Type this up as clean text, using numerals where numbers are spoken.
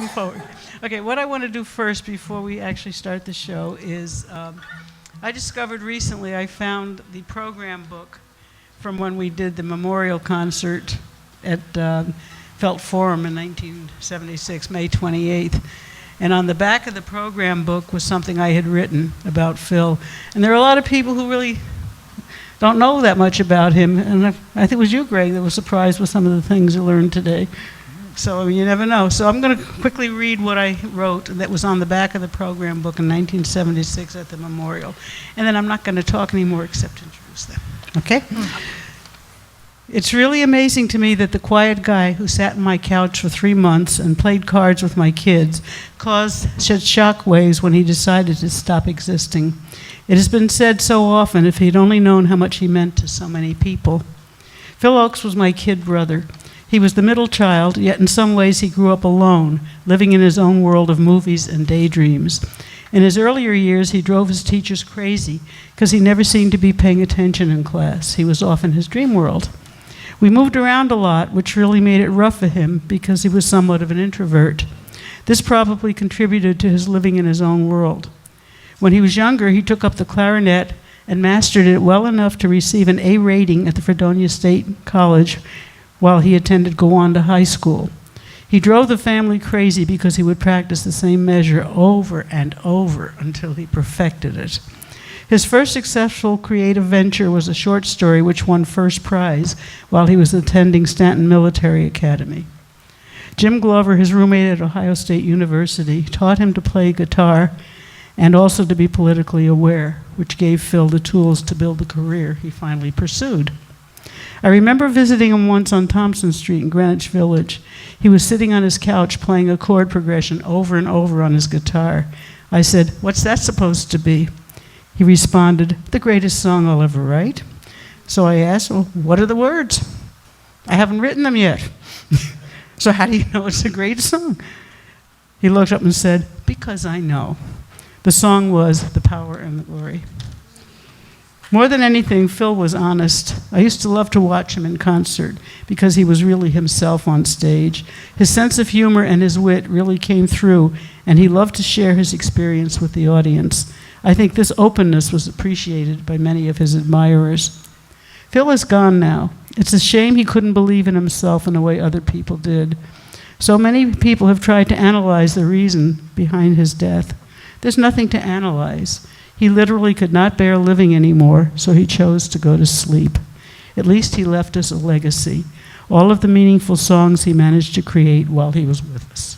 come forward. Okay, what I want to do first before we actually start the show is I discovered recently, I found the program book from when we did the memorial concert at Felt Forum in 1976, May 28th. And on the back of the program book was something I had written about Phil. And there are a lot of people who really don't know that much about him. And I think it was you, Greg, that was surprised with some of the things you learned today. So I mean, you never know. So I'm going to quickly read what I wrote that was on the back of the program book in 1976 at the memorial. And then I'm not going to talk anymore except introduce them. Okay? It's really amazing to me that the quiet guy who sat on my couch for 3 months and played cards with my kids caused such shock waves when he decided to stop existing. It has been said so often, if he'd only known how much he meant to so many people. Phil Ochs was my kid brother. He was the middle child, yet in some ways he grew up alone, living in his own world of movies and daydreams. In his earlier years, he drove his teachers crazy because he never seemed to be paying attention in class. He was off in his dream world. We moved around a lot, which really made it rough for him because he was somewhat of an introvert. This probably contributed to his living in his own world. When he was younger, he took up the clarinet and mastered it well enough to receive an A rating at the Fredonia State College while he attended Gowanda High School. He drove the family crazy because he would practice the same measure over and over until he perfected it. His first successful creative venture was a short story which won first prize while he was attending Stanton Military Academy. Jim Glover, his roommate at Ohio State University, taught him to play guitar and also to be politically aware, which gave Phil the tools to build the career he finally pursued. I remember visiting him once on Thompson Street in Greenwich Village. He was sitting on his couch playing a chord progression over and over on his guitar. I said, "What's that supposed to be?" He responded, "The greatest song I'll ever write." So I asked, "Well, what are the words?" "I haven't written them yet." "So how do you know it's a great song?" He looked up and said, "Because I know." The song was "The Power and the Glory." More than anything, Phil was honest. I used to love to watch him in concert because he was really himself on stage. His sense of humor and his wit really came through, and he loved to share his experience with the audience. I think this openness was appreciated by many of his admirers. Phil is gone now. It's a shame he couldn't believe in himself in the way other people did. So many people have tried to analyze the reason behind his death. There's nothing to analyze. He literally could not bear living anymore, so he chose to go to sleep. At least he left us a legacy, all of the meaningful songs he managed to create while he was with us.